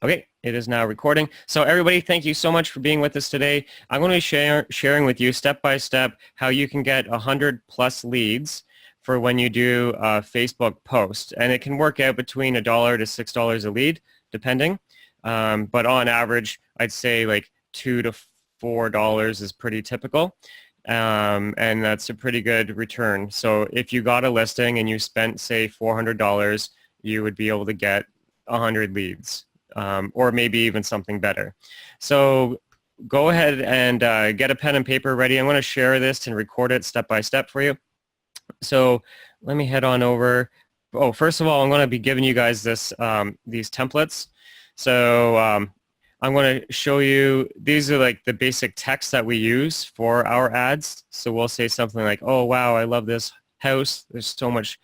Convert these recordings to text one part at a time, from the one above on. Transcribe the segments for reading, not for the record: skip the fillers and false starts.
Okay, it is now recording. So everybody, thank you so much for being with us today. I'm going to be sharing with you step by step how you can get 100 plus leads for when you do a Facebook post. And it can work out between $1 to $6 a lead, depending. But on average, I'd say like $2 to $4 is pretty typical. And that's a pretty good return. So if you got a listing and you spent, say, $400, you would be able to get 100 leads. Or maybe even something better. So go ahead and get a pen and paper ready. I'm going to share this and record it step by step for you. So let me head on over. Oh, first of all, I'm going to be giving you guys these templates. So I'm going to show you, these are like the basic text that we use for our ads. So we'll say something like, oh, wow, I love this house. There's so much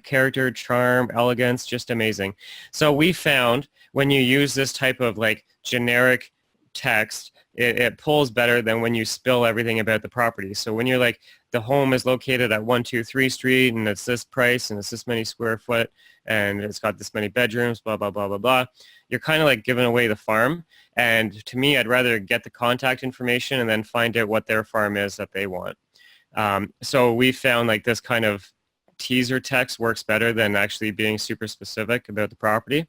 character, charm, elegance, just amazing. So we found when you use this type of like generic text, it pulls better than when you spill everything about the property. So when you're like, the home is located at 123 Street and it's this price and it's this many square foot and it's got this many bedrooms, blah, blah, blah, blah, blah, you're kind of like giving away the farm. And to me, I'd rather get the contact information and then find out what their farm is that they want. So we found like this kind of teaser text works better than actually being super specific about the property.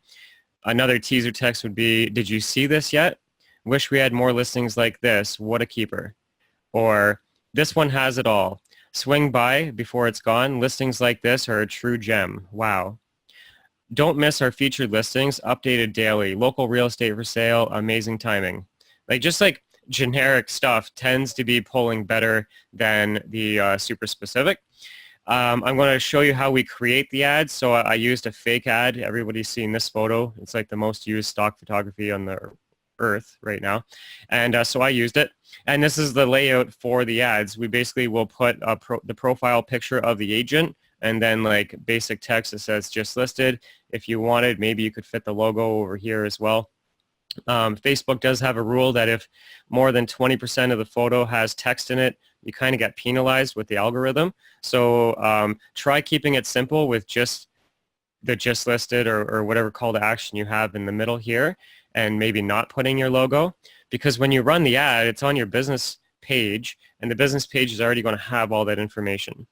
Another teaser text would be, did you see this yet? Wish we had more listings like this. What a keeper. Or this one has it all. Swing by before it's gone. Listings like this are a true gem. Wow. Don't miss our featured listings, updated daily. Local real estate for sale, amazing timing. Just like generic stuff tends to be pulling better than the super specific. I'm going to show you how we create the ad. So I used a fake ad. Everybody's seeing this photo. It's like the most used stock photography on the earth right now. And so I used it. And this is the layout for the ads. We basically will put the profile picture of the agent and then like basic text that says just listed. If you wanted, maybe you could fit the logo over here as well. Facebook does have a rule that if more than 20% of the photo has text in it, you kind of get penalized with the algorithm. So try keeping it simple with just the just listed or whatever call to action you have in the middle here, and maybe not putting your logo, because when you run the ad, it's on your business page, and the business page is already going to have all that information.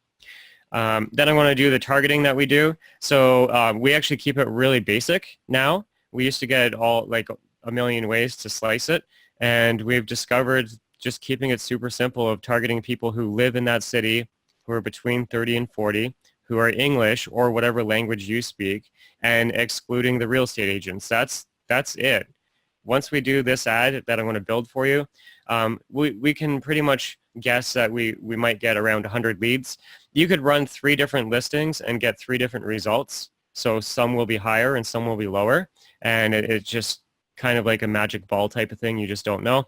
Then I'm going to do the targeting that we do. So we actually keep it really basic now. We used to get all like a million ways to slice it, and we've discovered just keeping it super simple of targeting people who live in that city, who are between 30 and 40, who are English or whatever language you speak, and excluding the real estate agents. That's it. Once we do this ad that I'm going to build for you, we can pretty much guess that we might get around 100 leads. You could run 3 different listings and get 3 different results. So some will be higher and some will be lower, and it's just kind of like a magic ball type of thing. You just don't know.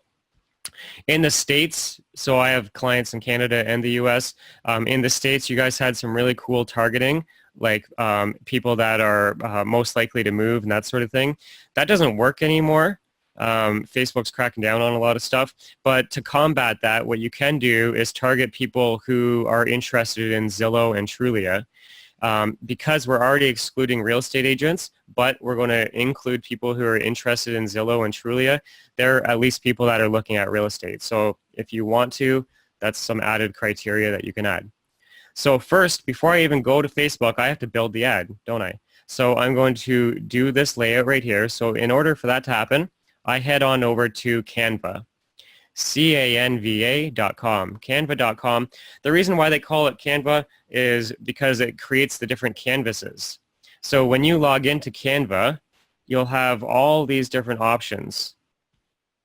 In the States, so I have clients in Canada and the US. In the States, you guys had some really cool targeting, like people that are most likely to move and that sort of thing. That doesn't work anymore. Facebook's cracking down on a lot of stuff. But to combat that, what you can do is target people who are interested in Zillow and Trulia. Because we're already excluding real estate agents, but we're going to include people who are interested in Zillow and Trulia. They're at least people that are looking at real estate. So if you want to, that's some added criteria that you can add. So first, before I even go to Facebook, I have to build the ad, don't I? So I'm going to do this layout right here. So in order for that to happen, I head on over to Canva. Canva.com, Canva.com. The reason why they call it Canva is because it creates the different canvases. So when you log into Canva, you'll have all these different options.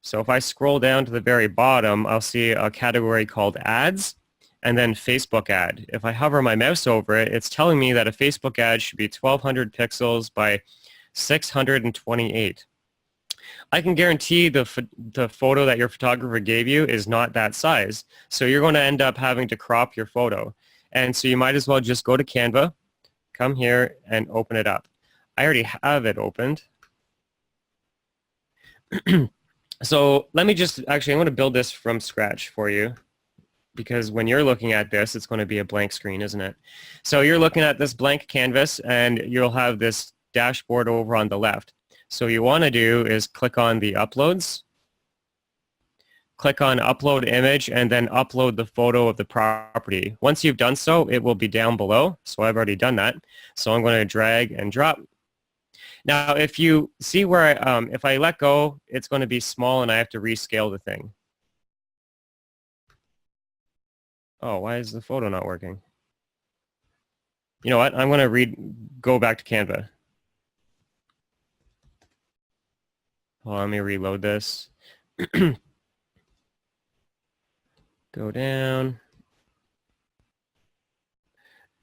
So if I scroll down to the very bottom, I'll see a category called ads and then Facebook ad. If I hover my mouse over it, it's telling me that a Facebook ad should be 1200 pixels by 628. I can guarantee the photo that your photographer gave you is not that size. So you're going to end up having to crop your photo. And so you might as well just go to Canva, come here, and open it up. I already have it opened. So let me just, actually, I'm going to build this from scratch for you, because when you're looking at this, it's going to be a blank screen, isn't it? So you're looking at this blank canvas, and you'll have this dashboard over on the left. So what you want to do is click on the uploads, click on upload image, and then upload the photo of the property. Once you've done so, it will be down below. So I've already done that. So I'm going to drag and drop. Now, if you see where if I let go, it's going to be small and I have to rescale the thing. Oh, why is the photo not working? You know what? I'm going to go back to Canva. Well, let me reload this. Go down.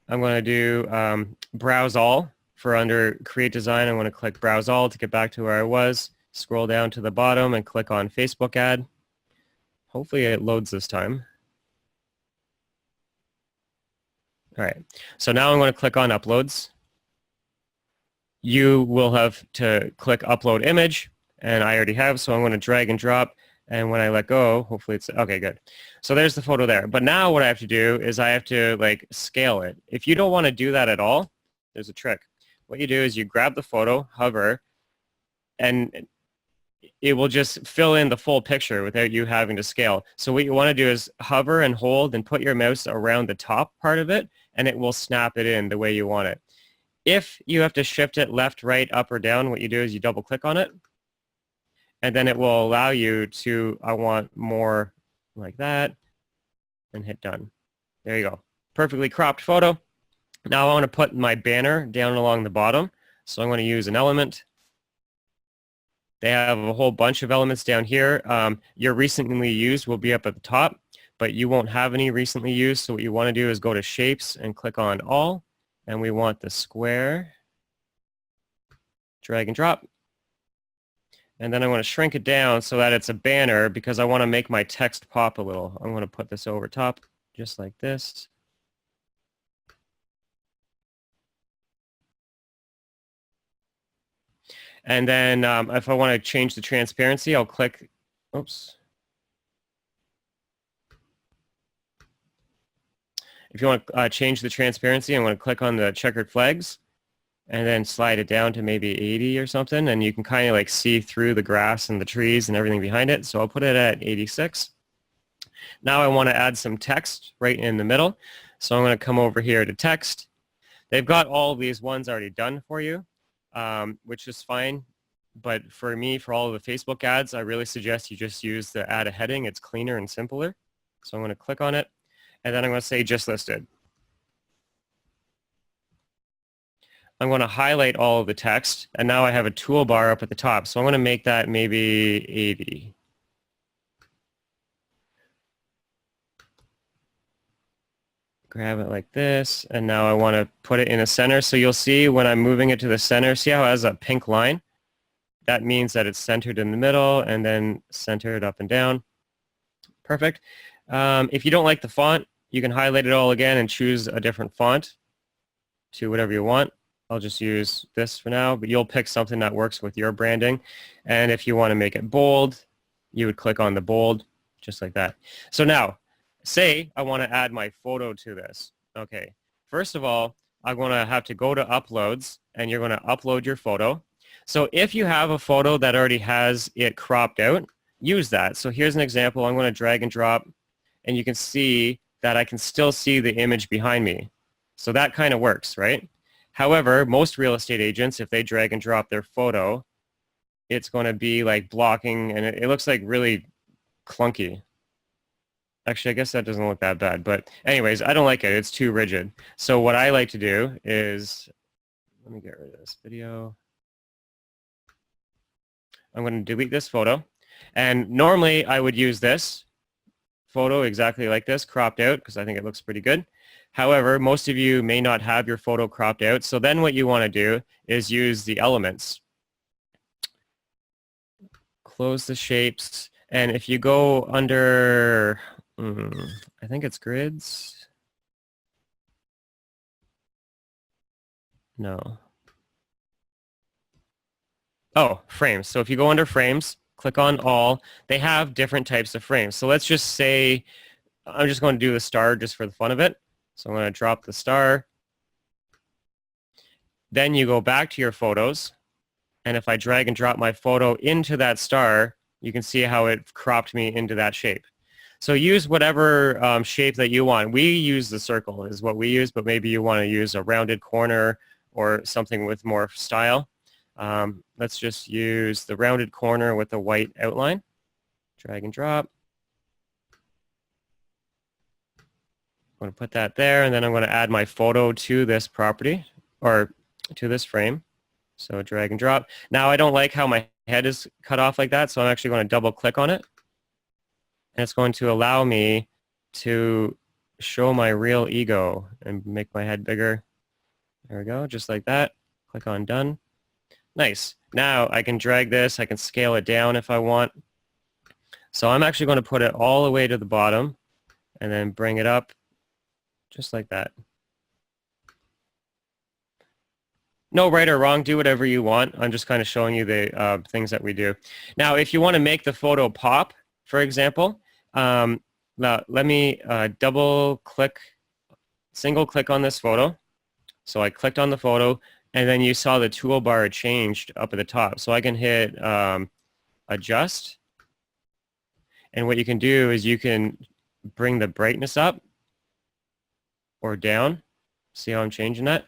I'm going to do browse all for under create design. I'm going to click browse all to get back to where I was. Scroll down to the bottom and click on Facebook ad. Hopefully it loads this time. All right, so now I'm going to click on uploads. You will have to click upload image, and I already have, so I'm going to drag and drop, and when I let go, hopefully it's, okay, good. So there's the photo there. But now what I have to do is I have to like scale it. If you don't want to do that at all, there's a trick. What you do is you grab the photo, hover, and it will just fill in the full picture without you having to scale. So what you want to do is hover and hold and put your mouse around the top part of it, and it will snap it in the way you want it. If you have to shift it left, right, up, or down, what you do is you double click on it, and then it will allow you to, I want more like that, and hit done. There you go. Perfectly cropped photo. Now I want to put my banner down along the bottom, so I'm going to use an element. They have a whole bunch of elements down here. Your recently used will be up at the top, but you won't have any recently used, so what you want to do is go to shapes and click on all, and we want the square. Drag and drop. And then I want to shrink it down so that it's a banner because I want to make my text pop a little. I'm going to put this over top just like this. And then if I want to change the transparency, I'll click, oops. If you want to change the transparency, I'm going to click on the checkered flags and then slide it down to maybe 80 or something, and you can kind of like see through the grass and the trees and everything behind it. So I'll put it at 86. Now I want to add some text right in the middle. So I'm going to come over here to text. They've got all of these ones already done for you, which is fine. But for me, for all of the Facebook ads, I really suggest you just use the add a heading. It's cleaner and simpler. So I'm going to click on it, and then I'm going to say just listed. I'm going to highlight all of the text, and now I have a toolbar up at the top. So I'm going to make that maybe 80. Grab it like this, and now I want to put it in the center. So you'll see when I'm moving it to the center, see how it has a pink line? That means that it's centered in the middle and then centered up and down. Perfect. If you don't like the font, you can highlight it all again and choose a different font to whatever you want. I'll just use this for now, but you'll pick something that works with your branding. And if you want to make it bold, you would click on the bold, just like that. So now, say I want to add my photo to this. Okay, first of all, I'm going to have to go to uploads, and you're going to upload your photo. So if you have a photo that already has it cropped out, use that. So here's an example. I'm going to drag and drop, and you can see that I can still see the image behind me. So that kind of works, right? However, most real estate agents, if they drag and drop their photo, it's going to be like blocking, and it looks like really clunky. Actually, I guess that doesn't look that bad. But anyways, I don't like it. It's too rigid. So what I like to do is, let me get rid of this video. I'm going to delete this photo. And normally I would use this photo exactly like this, cropped out, because I think it looks pretty good. However, most of you may not have your photo cropped out. So then what you want to do is use the elements. Close the shapes. And if you go under, I think it's grids. No. Oh, frames. So if you go under frames, click on all. They have different types of frames. So let's just say, I'm just going to do the star just for the fun of it. So I'm going to drop the star. Then you go back to your photos, And if I drag and drop my photo into that star, you can see how it cropped me into that shape. So use whatever shape that you want. We use the circle is what we use, but maybe you want to use a rounded corner or something with more style. Let's just use the rounded corner with the white outline. Drag and drop. I'm going to put that there, and then I'm going to add my photo to this property, or to this frame. So drag and drop. Now I don't like how my head is cut off like that, so I'm actually going to double click on it. And it's going to allow me to show my real ego and make my head bigger. There we go, just like that. Click on done. Nice. Now I can drag this, I can scale it down if I want. So I'm actually going to put it all the way to the bottom and then bring it up just like that. No right or wrong, do whatever you want. I'm just kind of showing you the things that we do. Now, if you want to make the photo pop, for example, now let me single click on this photo. So I clicked on the photo, and then you saw the toolbar changed up at the top. So I can hit adjust, and what you can do is you can bring the brightness up or down. See how I'm changing that?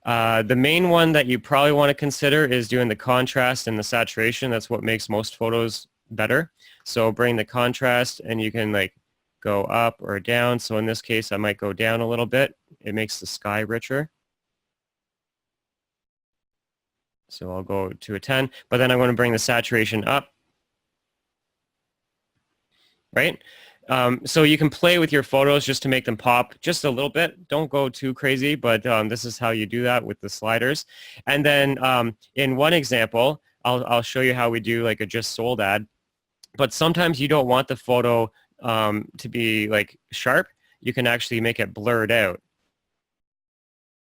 The main one that you probably want to consider is doing the contrast and the saturation. That's what makes most photos better. So bring the contrast, and you can like go up or down. So in this case, I might go down a little bit. It makes the sky richer. So I'll go to a 10, but then I'm going to bring the saturation up, right? So you can play with your photos just to make them pop just a little bit. Don't go too crazy, but this is how you do that with the sliders. And then in one example, I'll show you how we do like a just sold ad. But sometimes you don't want the photo to be like sharp. You can actually make it blurred out.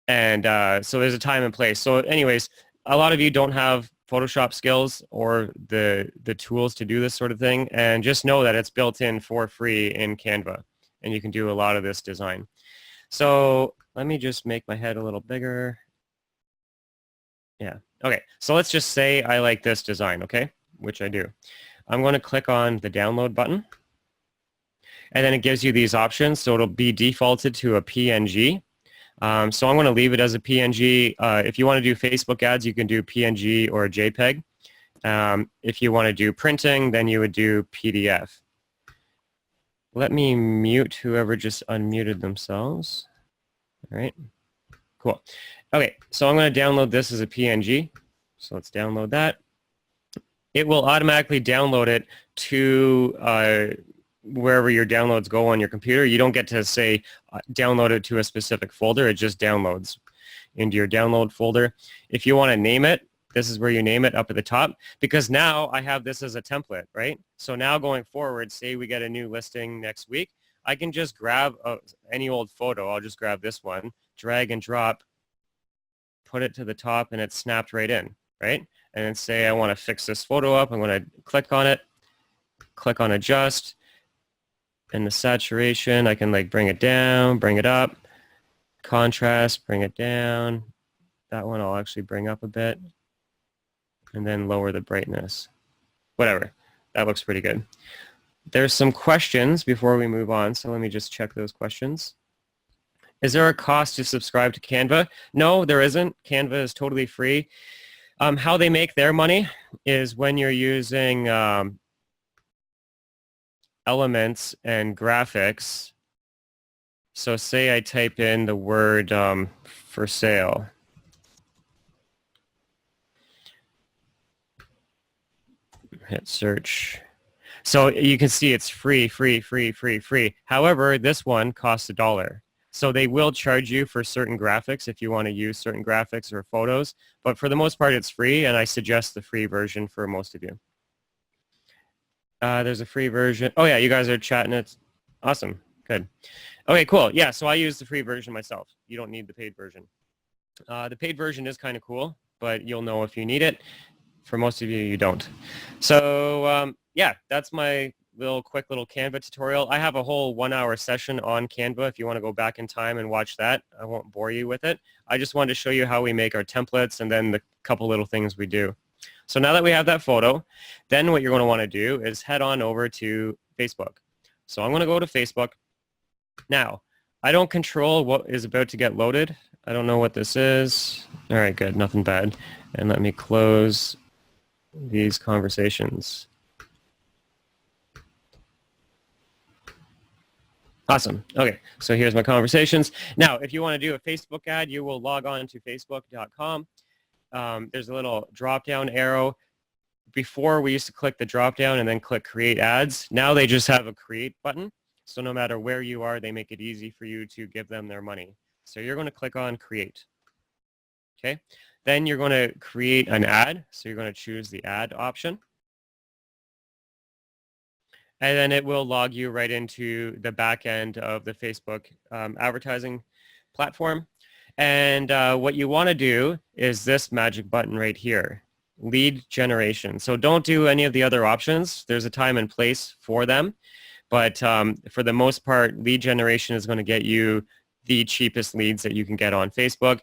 And so there's a time and place. So anyways, a lot of you don't have Photoshop skills or the tools to do this sort of thing, and just know that it's built in for free in Canva, and you can do a lot of this design. So let me just make my head a little bigger. Yeah, okay, so let's just say I like this design, okay, which I do. I'm going to click on the download button, and then it gives you these options. So it'll be defaulted to a PNG. So I'm going to leave it as a PNG. If you want to do Facebook ads, you can do PNG or JPEG. If you want to do printing, then you would do PDF. Let me mute whoever just unmuted themselves. All right, cool. Okay, so I'm going to download this as a PNG. So let's download that. It will automatically download it to wherever your downloads go on your computer. You don't get to say download it to a specific folder. It just downloads into your download folder. If you want to name it, this is where you name it up at the top, because now I have this as a template, right? So now going forward, say we get a new listing next week, I can just grab any old photo. I'll just grab this one, drag and drop, put it to the top, and it's snapped right in, right? And then say I want to fix this photo up. I'm going to click on it, click on adjust, and the saturation, I can like bring it down, bring it up, contrast, bring it down. That one I'll actually bring up a bit, and then lower the brightness. Whatever, that looks pretty good. There's some questions before we move on, so let me just check those questions. Is there a cost to subscribe to Canva? No, there isn't. Canva is totally free. How they make their money is when you're using elements and graphics. So say I type in the word for sale. Hit search. So you can see it's free. However, this one costs $1. So they will charge you for certain graphics if you want to use certain graphics or photos. But for the most part, it's free, and I suggest the free version for most of you. There's a free version. Oh, yeah, you guys are chatting. It's awesome. Good. Okay, cool. Yeah, so I use the free version myself. You don't need the paid version. The paid version is kind of cool, but you'll know if you need it. For most of you, you don't. So, yeah, that's my quick little Canva tutorial. I have a whole 1-hour session on Canva if you want to go back in time and watch that. I won't bore you with it. I just wanted to show you how we make our templates and then the couple little things we do. So now that we have that photo, then what you're going to want to do is head on over to Facebook. So I'm going to go to Facebook. Now, I don't control what is about to get loaded. I don't know what this is. All right, good, nothing bad. And let me close these conversations. Awesome. Okay, so here's my conversations. Now, if you want to do a Facebook ad, you will log on to facebook.com. There's a little drop-down arrow. Before, we used to click the drop-down and then click Create Ads. Now they just have a Create button. So no matter where you are, they make it easy for you to give them their money. So you're going to click on Create. Okay. Then you're going to create an ad. So you're going to choose the ad option. And then it will log you right into the back end of the Facebook advertising platform. And what you want to do is this magic button right here, lead generation. So don't do any of the other options. There's a time and place for them. But for the most part, lead generation is going to get you the cheapest leads that you can get on Facebook.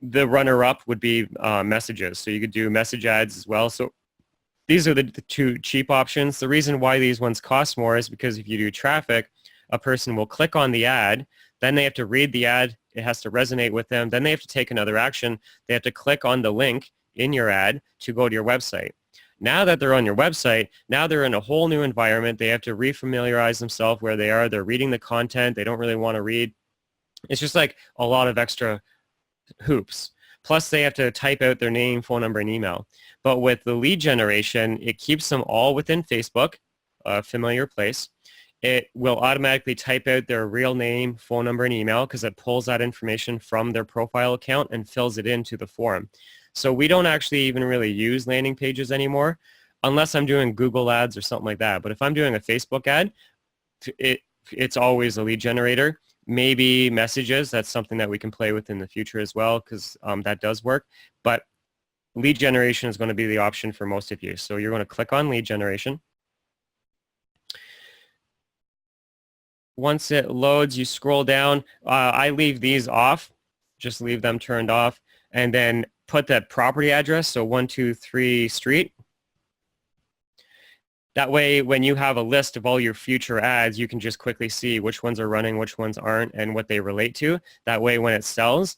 The runner-up would be messages. So you could do message ads as well. So these are the two cheap options. The reason why these ones cost more is because if you do traffic, a person will click on the ad, then they have to read the ad, it has to resonate with them, then they have to take another action, they have to click on the link in your ad to go to your website. Now that they're on your website, now they're in a whole new environment, they have to refamiliarize themselves where they are, they're reading the content, they don't really want to read. It's just like a lot of extra hoops. Plus, they have to type out their name, phone number, and email. But with the lead generation, it keeps them all within Facebook, a familiar place. It will automatically type out their real name, phone number, and email because it pulls that information from their profile account and fills it into the form. So we don't actually even really use landing pages anymore unless I'm doing Google ads or something like that. But if I'm doing a Facebook ad, it's always a lead generator. Maybe messages, that's something that we can play with in the future as well because that does work. But lead generation is going to be the option for most of you. So you're going to click on lead generation. Once it loads, you scroll down. I leave these off, just leave them turned off, and then put that property address, so 123 Street. That way, when you have a list of all your future ads, you can just quickly see which ones are running, which ones aren't, and what they relate to. That way, when it sells,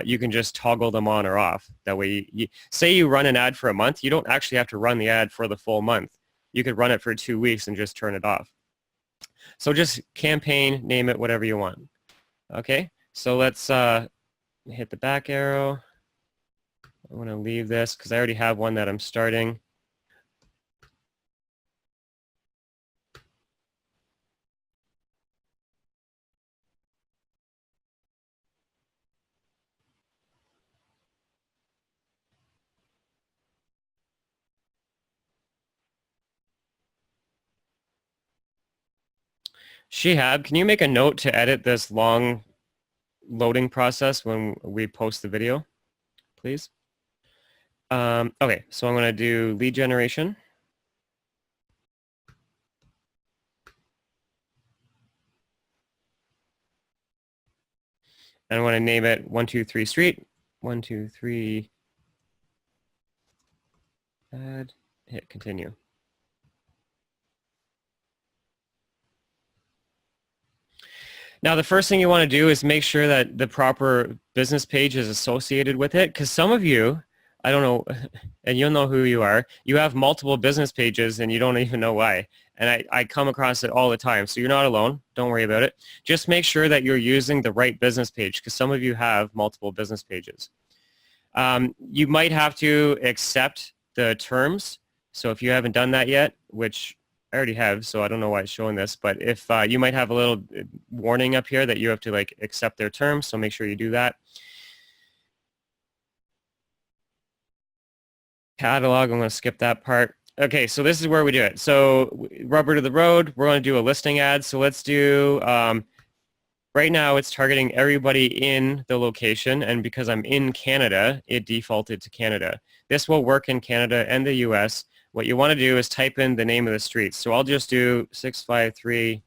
you can just toggle them on or off. That way, say you run an ad for a month, you don't actually have to run the ad for the full month. You could run it for 2 weeks and just turn it off. So just campaign, name it, whatever you want. Okay, so let's hit the back arrow. I want to leave this because I already have one that I'm starting. Shihab, can you make a note to edit this long loading process when we post the video, please? Okay, so I'm going to do lead generation. And I want to name it 123 Street. 123 ad, hit continue. Now, the first thing you want to do is make sure that the proper business page is associated with it, because some of you, I don't know, and you'll know who you are, you have multiple business pages and you don't even know why. And I come across it all the time. So you're not alone. Don't worry about it. Just make sure that you're using the right business page, because some of you have multiple business pages. You might have to accept the terms. So if you haven't done that yet, which I already have, so I don't know why it's showing this, but if you might have a little warning up here that you have to like accept their terms, so make sure you do that. Catalog, I'm going to skip that part. Okay, so this is where we do it. So rubber to the road, we're going to do a listing ad. So let's do, right now it's targeting everybody in the location, and because I'm in Canada, it defaulted to Canada. This will work in Canada and the US. What you want to do is type in the name of the street. So I'll just do 653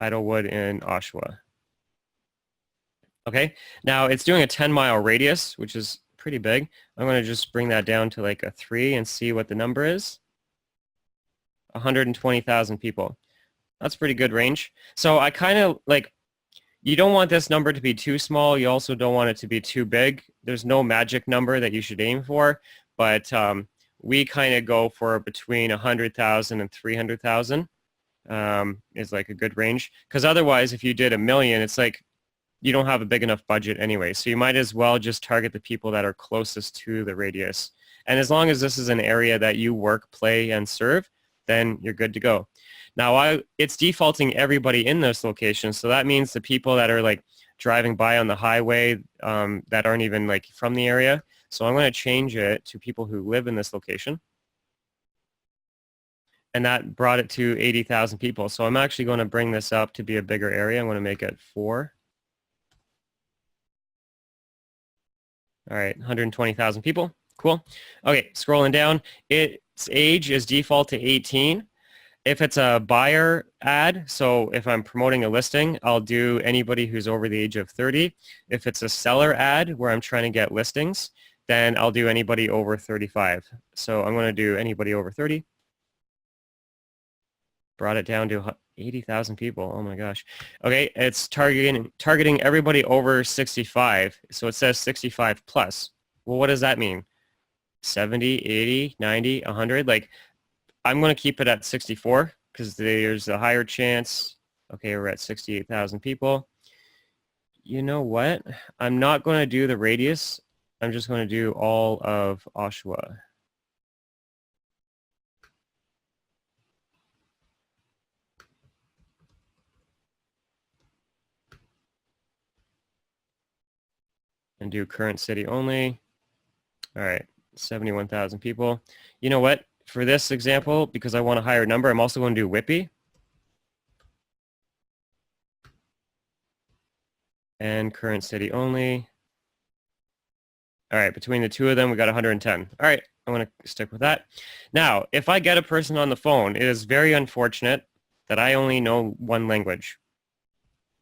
Idlewood in Oshawa. Okay, now it's doing a 10-mile radius, which is pretty big. I'm going to just bring that down to like a 3 and see what the number is. 120,000 people. That's pretty good range. So I kind of like, you don't want this number to be too small. You also don't want it to be too big. There's no magic number that you should aim for, but we kind of go for between 100,000 and 300,000 is like a good range. Because otherwise, if you did 1 million, it's like you don't have a big enough budget anyway. So you might as well just target the people that are closest to the radius. And as long as this is an area that you work, play, and serve, then you're good to go. Now, it's defaulting everybody in this location, so that means the people that are like driving by on the highway that aren't even like from the area. So I'm going to change it to people who live in this location. And that brought it to 80,000 people. So I'm actually going to bring this up to be a bigger area. I'm going to make it 4. All right, 120,000 people. Cool. Okay, scrolling down. Its age is default to 18. If it's a buyer ad, so if I'm promoting a listing, I'll do anybody who's over the age of 30. If it's a seller ad where I'm trying to get listings, then I'll do anybody over 35. So I'm going to do anybody over 30. Brought it down to 80,000 people. Oh my gosh. Okay, it's targeting everybody over 65. So it says 65 plus. Well, what does that mean? 70, 80, 90, 100? Like, I'm going to keep it at 64 because there's a higher chance. Okay, we're at 68,000 people. You know what? I'm not going to do the radius. I'm just going to do all of Oshawa. And do current city only. All right, 71,000 people. You know what? For this example, because I want a higher number, I'm also going to do Whippy. And current city only. All right, between the two of them, we got 110. All right, I'm going to stick with that. Now, if I get a person on the phone, it is very unfortunate that I only know one language,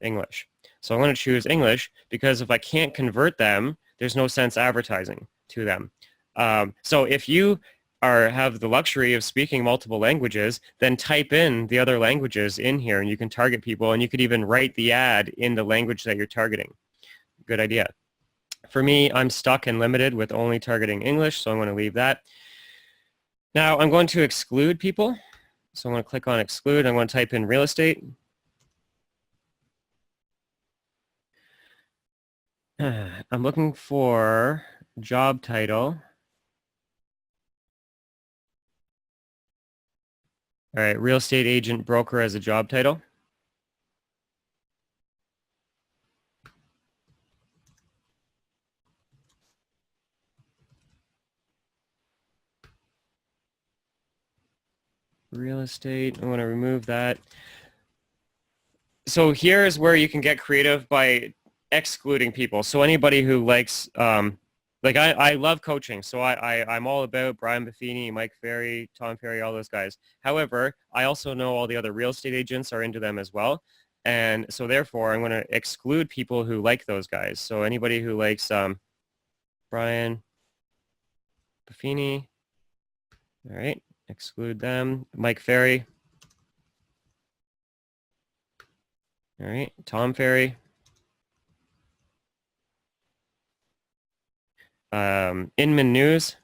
English. So I'm going to choose English because if I can't convert them, there's no sense advertising to them. So if you have the luxury of speaking multiple languages, then type in the other languages in here and you can target people, and you could even write the ad in the language that you're targeting. Good idea. For me, I'm stuck and limited with only targeting English, so I'm going to leave that. Now I'm going to exclude people. So I'm going to click on exclude. I'm going to type in real estate. I'm looking for job title. All right, real estate agent broker as a job title. Real estate, I want to remove that. So here is where you can get creative by excluding people. So anybody who likes, like I love coaching, so I'm all about Brian Buffini, Mike Ferry, Tom Ferry, all those guys. However, I also know all the other real estate agents are into them as well. And so therefore, I'm going to exclude people who like those guys. So anybody who likes Brian Buffini, all right, exclude them. Mike Ferry, all right, Tom Ferry. Inman News.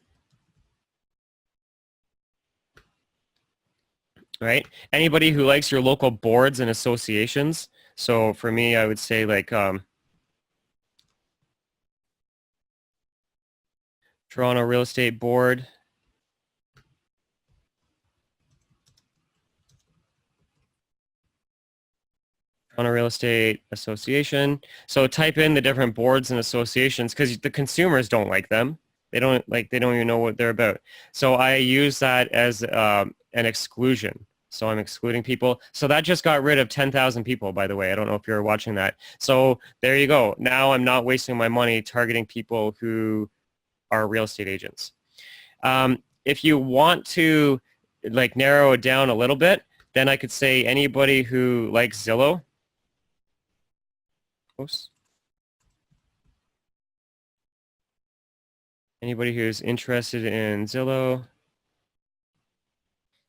Right? Anybody who likes your local boards and associations. So for me, I would say like Toronto Real Estate Board. Toronto Real Estate Association. So type in the different boards and associations because the consumers don't like them. They don't even know what they're about. So I use that as an exclusion. So I'm excluding people. So that just got rid of 10,000 people, by the way. I don't know if you're watching that. So there you go. Now I'm not wasting my money targeting people who are real estate agents. If you want to like narrow it down a little bit, then I could say anybody who likes Zillow. Oops. Anybody who's interested in Zillow?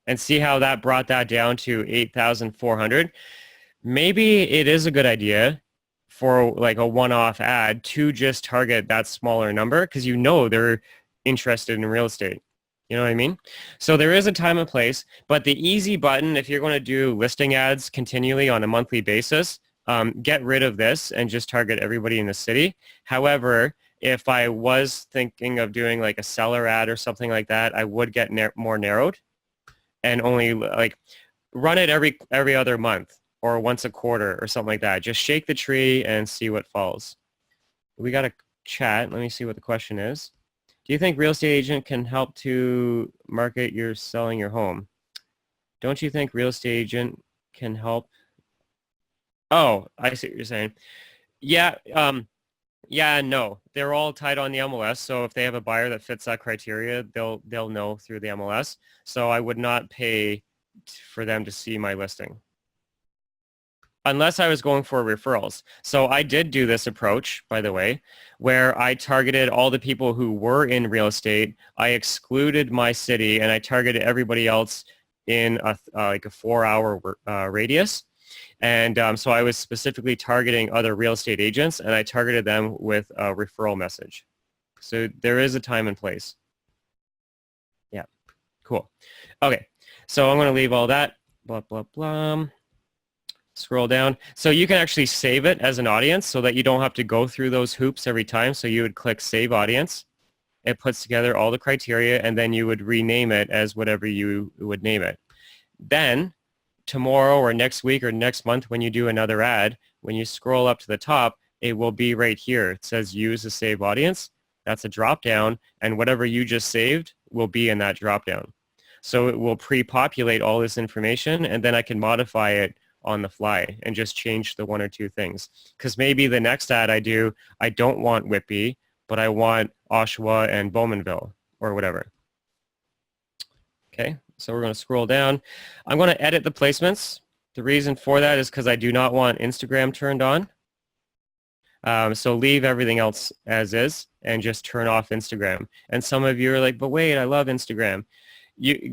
And see how that brought that down to 8,400. Maybe it is a good idea for like a one-off ad to just target that smaller number because you know they're interested in real estate. You know what I mean? So there is a time and place, but the easy button, if you're going to do listing ads continually on a monthly basis, get rid of this and just target everybody in the city. However, if I was thinking of doing like a seller ad or something like that, I would get more narrowed and only like run it every other month or once a quarter or something like that. Just shake the tree and see what falls. We got a chat. Let me see what the question is. Do you think real estate agent can help to market your selling your home? Don't you think real estate agent can help? Oh, I see what you're saying. Yeah, yeah and no. They're all tied on the MLS, so if they have a buyer that fits that criteria, they'll know through the MLS. So I would not pay for them to see my listing. Unless I was going for referrals. So I did do this approach, by the way, where I targeted all the people who were in real estate. I excluded my city and I targeted everybody else in like a 4-hour radius. And so I was specifically targeting other real estate agents and I targeted them with a referral message. So there is a time and place. Yeah, cool. Okay, so I'm going to leave all that. Blah, blah, blah. Scroll down. So you can actually save it as an audience so that you don't have to go through those hoops every time. So you would click Save Audience. It puts together all the criteria, and then you would rename it as whatever you would name it. Then tomorrow or next week or next month when you do another ad, when you scroll up to the top, it will be right here. It says Use a Save Audience. That's a drop-down, and whatever you just saved will be in that drop-down. So it will pre-populate all this information, and then I can modify it on the fly and just change the one or two things. Because maybe the next ad I do, I don't want Whitby, but I want Oshawa and Bowmanville or whatever. Okay, so we're going to scroll down. I'm going to edit the placements. The reason for that is because I do not want Instagram turned on. So leave everything else as is and just turn off Instagram. And some of you are like, but wait, I love Instagram.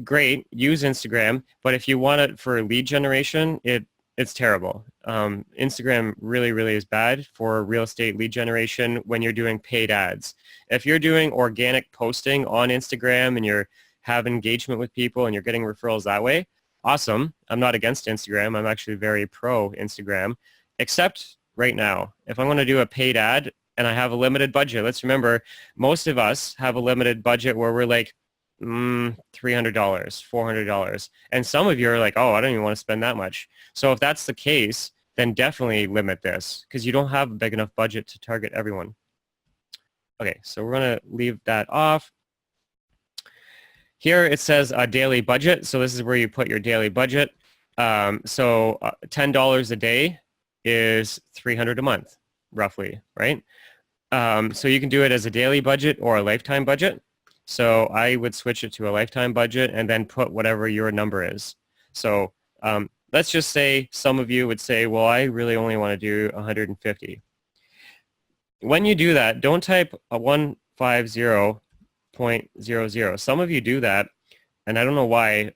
Great, use Instagram, but if you want it for lead generation, it's terrible. Instagram really is bad for real estate lead generation when you're doing paid ads. If you're doing organic posting on Instagram and you're having engagement with people and you're getting referrals that way, awesome. I'm not against Instagram. I'm actually very pro Instagram, except right now. If I'm going to do a paid ad and I have a limited budget, let's remember most of us have a limited budget where we're like, $300, $400. And some of you are like, oh, I don't even want to spend that much. So if that's the case, then definitely limit this because you don't have a big enough budget to target everyone. Okay, so we're going to leave that off. Here it says a daily budget. So this is where you put your daily budget. So $10 a day is $300 a month, roughly, right? So you can do it as a daily budget or a lifetime budget. So I would switch it to a lifetime budget and then put whatever your number is. So let's just say some of you would say, well, I really only want to do 150. When you do that, don't type a 150.00. Some of you do that, and I don't know why,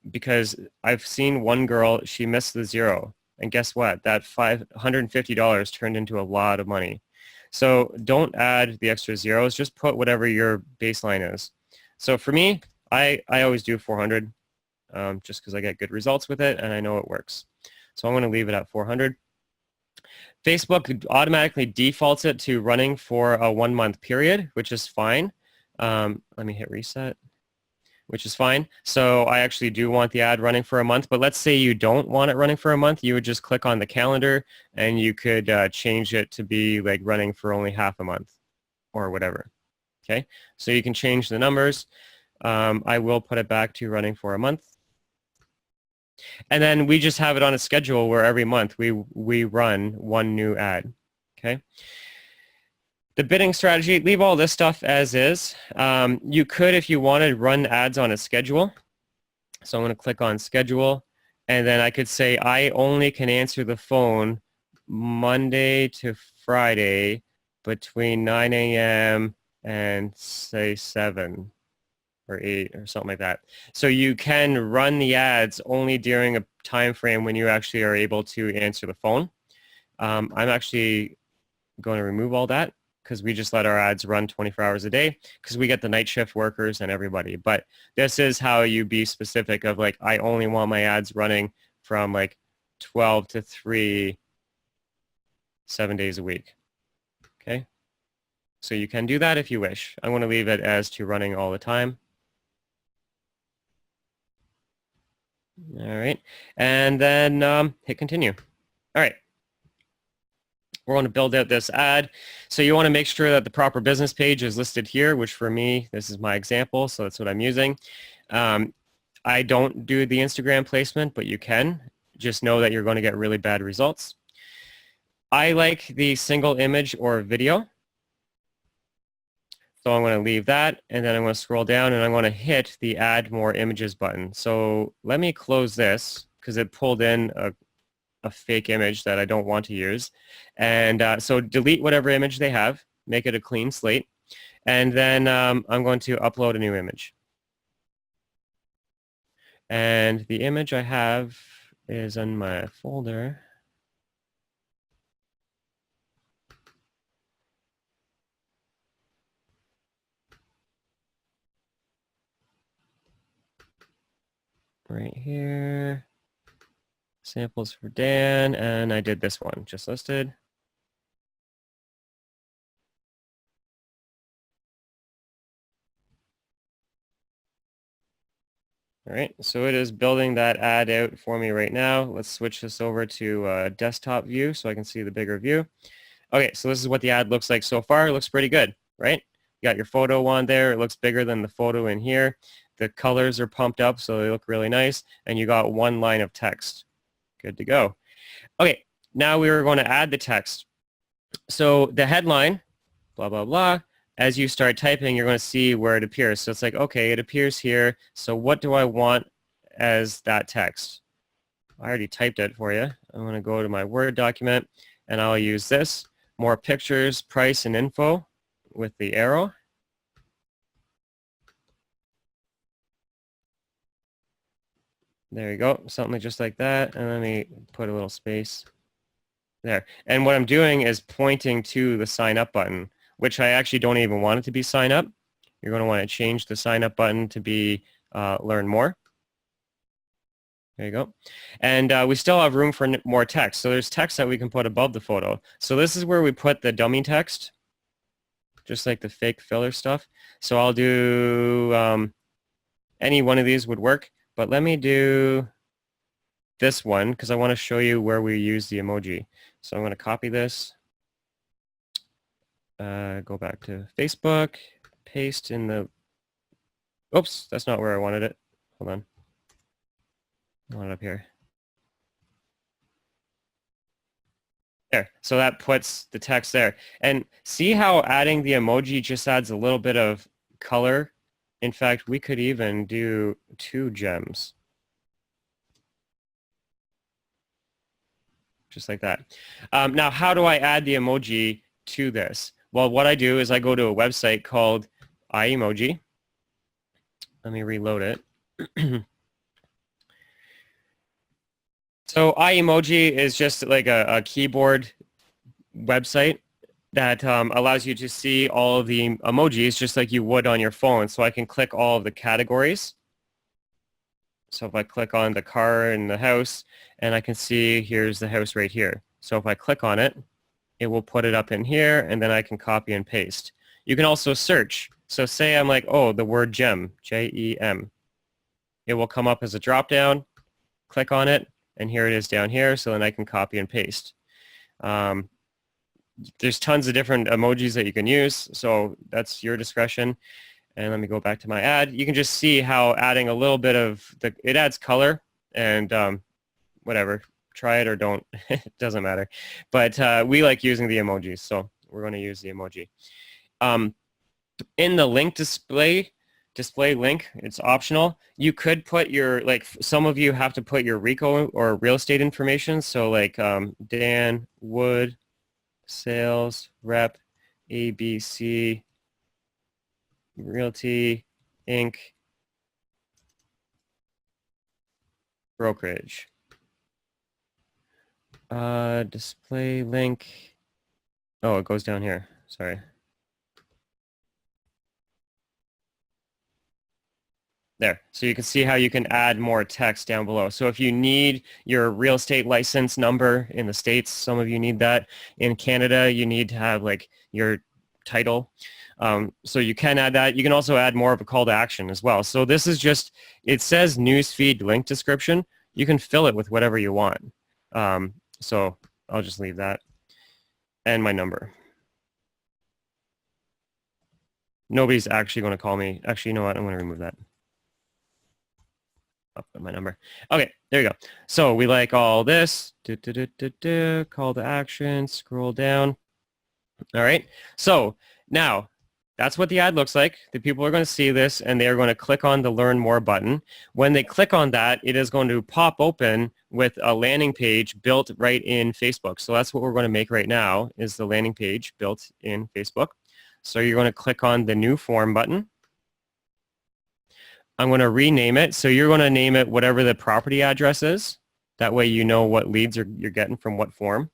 because I've seen one girl, she missed the zero. And guess what? That $150 turned into a lot of money. So don't add the extra zeros. Just put whatever your baseline is. So for me, I always do 400 just because I get good results with it and I know it works. So I'm going to leave it at 400. Facebook automatically defaults it to running for a 1-month period, which is fine. Let me hit reset, which is fine. So I actually do want the ad running for a month, but let's say you don't want it running for a month. You would just click on the calendar and you could change it to be like running for only half a month or whatever. Okay, so you can change the numbers. I will put it back to running for a month. And then we just have it on a schedule where every month we run one new ad. Okay. The bidding strategy, leave all this stuff as is. You could, if you wanted, run ads on a schedule. So I'm going to click on schedule, and then I could say I only can answer the phone Monday to Friday between 9 a.m. and say 7 or 8 or something like that. So you can run the ads only during a time frame when you actually are able to answer the phone. I'm actually going to remove all that because we just let our ads run 24 hours a day because we get the night shift workers and everybody. But this is how you be specific of like, I only want my ads running from like 12 to 3, 7 days a week. Okay. So you can do that if you wish. I'm going to leave it as to running all the time. All right. And then hit continue. All right. We're going to build out this ad. So you want to make sure that the proper business page is listed here, which for me, this is my example, so that's what I'm using. I don't do the Instagram placement, but you can. Just know that you're going to get really bad results. I like the single image or video. So I'm going to leave that, and then I'm going to scroll down, and I'm going to hit the Add More Images button. So let me close this because it pulled in a fake image that I don't want to use. And so delete whatever image they have, make it a clean slate, and then I'm going to upload a new image. And the image I have is in my folder. Right here. Samples for Dan, and I did this one, just listed. All right, so it is building that ad out for me right now. Let's switch this over to desktop view so I can see the bigger view. Okay, so this is what the ad looks like so far. It looks pretty good, right? You got your photo on there. It looks bigger than the photo in here. The colors are pumped up, so they look really nice. And you got one line of text. Good to go. Okay, now we are going to add the text. So the headline, blah, blah, blah. As you start typing, you're going to see where it appears. So it's like, okay, it appears here. So what do I want as that text? I already typed it for you. I'm going to go to my Word document, and I'll use this. More pictures, price, and info with the arrow. There you go, something just like that. And let me put a little space there. And what I'm doing is pointing to the sign up button, which I actually don't even want it to be sign up. You're going to want to change the sign up button to be learn more. There you go. And we still have room for more text. So there's text that we can put above the photo. So this is where we put the dummy text, just like the fake filler stuff. So I'll do any one of these would work. But let me do this one because I want to show you where we use the emoji. So I'm going to copy this, go back to Facebook, paste in the, oops, that's not where I wanted it. Hold on. I want it up here. There, so that puts the text there. And see how adding the emoji just adds a little bit of color. In fact, we could even do 2 gems. Just like that. Now, how do I add the emoji to this? Well, what I do is I go to a website called iEmoji. Let me reload it. So iEmoji is just like a keyboard website that allows you to see all of the emojis just like you would on your phone. So I can click all of the categories. So if I click on the car and the house, and I can see here's the house right here. So if I click on it, it will put it up in here, and then I can copy and paste. You can also search. So say I'm like, oh, the word gem, J-E-M. It will come up as a drop-down. Click on it, and here it is down here, so then I can copy and paste. There's tons of different emojis that you can use, so that's your discretion. And let me go back to my ad. You can just see how adding a little bit of, it adds color, and whatever, try it or don't, it doesn't matter. But we like using the emojis, so we're going to use the emoji. In the link display link, it's optional. You could put your, like some of you have to put your RICO or real estate information, so like Dan Wood, sales rep, ABC, Realty Inc. brokerage. Display link. Oh, it goes down here. Sorry. There. So you can see how you can add more text down below. So if you need your real estate license number in the States, some of you need that. In Canada, you need to have like your title. So you can add that. You can also add more of a call to action as well. So this is just, it says newsfeed link description. You can fill it with whatever you want. So I'll just leave that. And my number. Nobody's actually going to call me. Actually, you know what? I'm going to remove that. I'll put my number. Okay, there you go. So we like all this. Call to action. Scroll down. All right. So now that's what the ad looks like. The people are going to see this and they are going to click on the Learn More button. When they click on that, it is going to pop open with a landing page built right in Facebook. So that's what we're going to make right now is the landing page built in Facebook. So you're going to click on the New Form button. I'm going to rename it. So you're going to name it whatever the property address is. That way you know what leads you're getting from what form.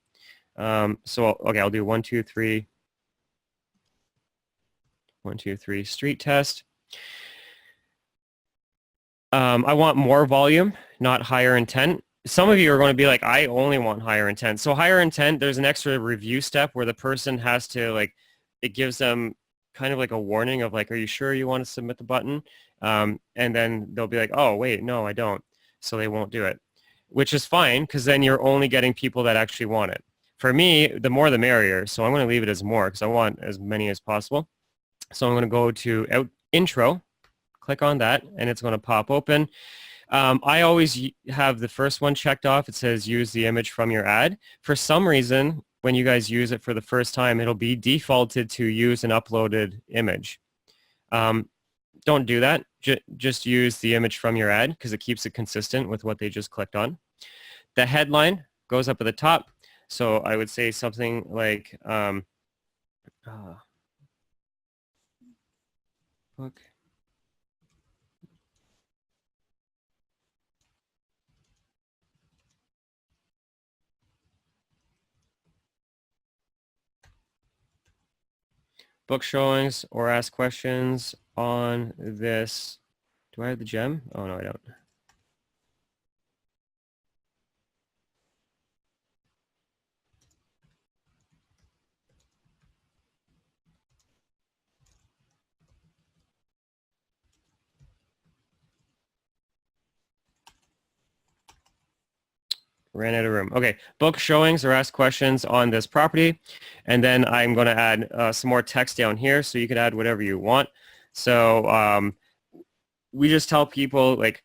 Okay, I'll do 123 street test. I want more volume, not higher intent. Some of you are going to be like, I only want higher intent. So higher intent, there's an extra review step where the person has to like, it gives them kind of like a warning of like, are you sure you want to submit the button? And then they'll be like, oh, wait, no, I don't. So they won't do it, which is fine because then you're only getting people that actually want it. For me, the more the merrier. So I'm going to leave it as more because I want as many as possible. So I'm going to go to intro, click on that, and it's going to pop open. I always have the first one checked off. It says use the image from your ad. For some reason, when you guys use it for the first time, it'll be defaulted to use an uploaded image. Don't do that. Just use the image from your ad because it keeps it consistent with what they just clicked on. The headline goes up at the top. So I would say something like book. Book showings or ask questions on this. Do I have the gem? Oh, no, I don't. Ran out of room. Okay, book showings or ask questions on this property. And then I'm going to add some more text down here so you can add whatever you want. So we just tell people like,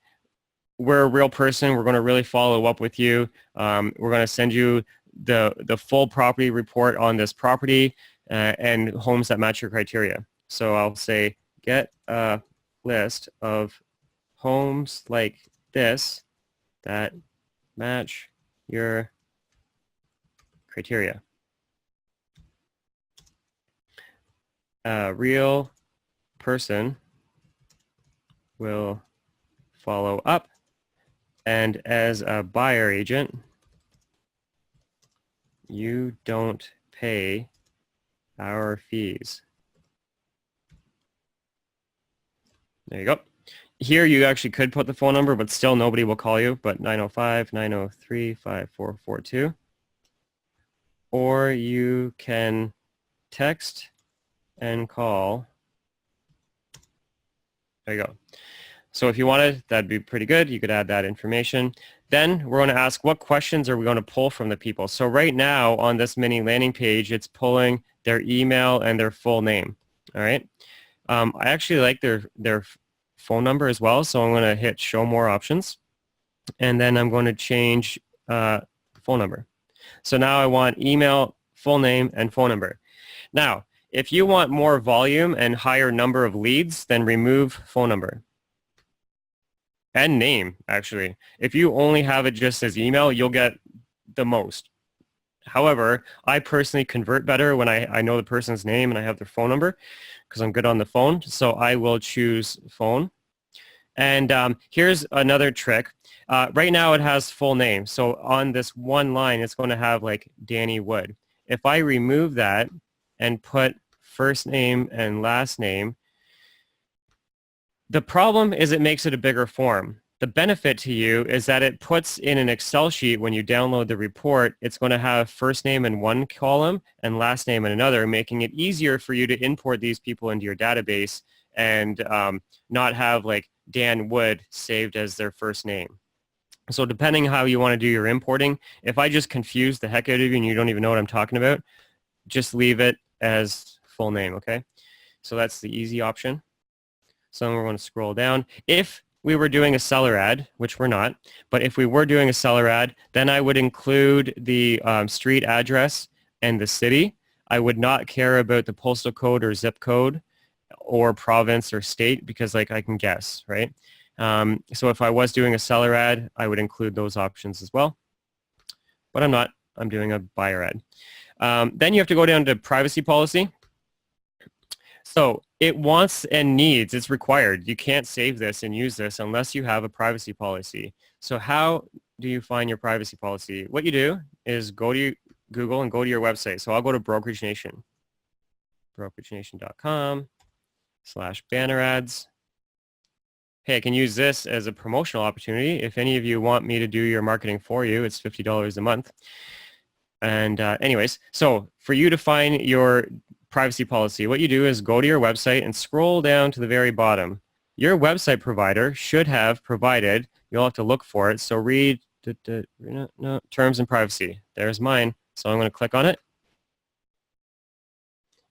we're a real person. We're going to really follow up with you. We're going to send you the full property report on this property and homes that match your criteria. So I'll say, get a list of homes like this that match your criteria. A real person will follow up, and as a buyer agent, you don't pay our fees. There you go. Here you actually could put the phone number, but still nobody will call you, but 905-903-5442. Or you can text and call. There you go. So if you wanted, that'd be pretty good. You could add that information. Then we're going to ask what questions are we going to pull from the people. So right now on this mini landing page, it's pulling their email and their full name. All right. I actually like their phone number as well. So I'm going to hit show more options. And then I'm going to change phone number. So now I want email, full name, and phone number. Now, if you want more volume and higher number of leads, then remove phone number. And name, actually. If you only have it just as email, you'll get the most. However, I personally convert better when I know the person's name and I have their phone number. because I'm good on the phone. So I will choose phone. And here's another trick. Right now it has full name. So on this one line, it's going to have like Danny Wood. If I remove that and put first name and last name, the problem is it makes it a bigger form. The benefit to you is that it puts in an Excel sheet when you download the report, it's going to have first name in one column and last name in another, making it easier for you to import these people into your database and not have like Dan Wood saved as their first name. So depending how you want to do your importing, if I just confuse the heck out of you and you don't even know what I'm talking about, just leave it as full name, okay? So that's the easy option. So we're going to scroll down. If we were doing a seller ad, which we're not, but if we were doing a seller ad, then I would include the street address and the city. I would not care about the postal code or zip code or province or state because like I can guess, right? So if I was doing a seller ad, I would include those options as well. But I'm not. I'm doing a buyer ad. Then you have to go down to privacy policy. So it wants and needs, it's required. You can't save this and use this unless you have a privacy policy. So how do you find your privacy policy? What you do is go to Google and go to your website. So I'll go to Brokerage Nation, brokeragenation.com/banner ads. Hey, I can use this as a promotional opportunity. If any of you want me to do your marketing for you, it's $50 a month. And anyways, so for you to find your privacy policy, what you do is go to your website and scroll down to the very bottom. Your website provider should have provided, you'll have to look for it, so read terms and privacy. There's mine. So I'm going to click on it.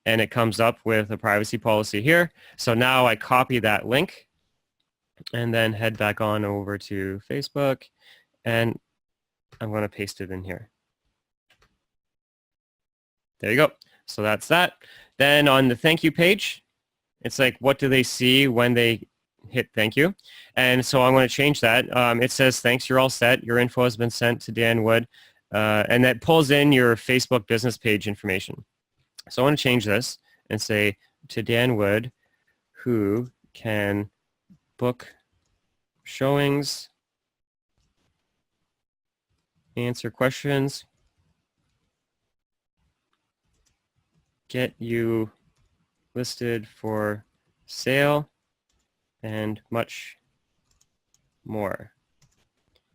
And it comes up with a privacy policy here. So now I copy that link and then head back on over to Facebook and I'm going to paste it in here. There you go. So that's that. Then on the thank you page, it's like, what do they see when they hit thank you? And so I'm going to change that. It says, thanks, you're all set. Your info has been sent to Dan Wood. And that pulls in your Facebook business page information. So I want to change this and say, to Dan Wood, who can book showings, answer questions, get you listed for sale, and much more.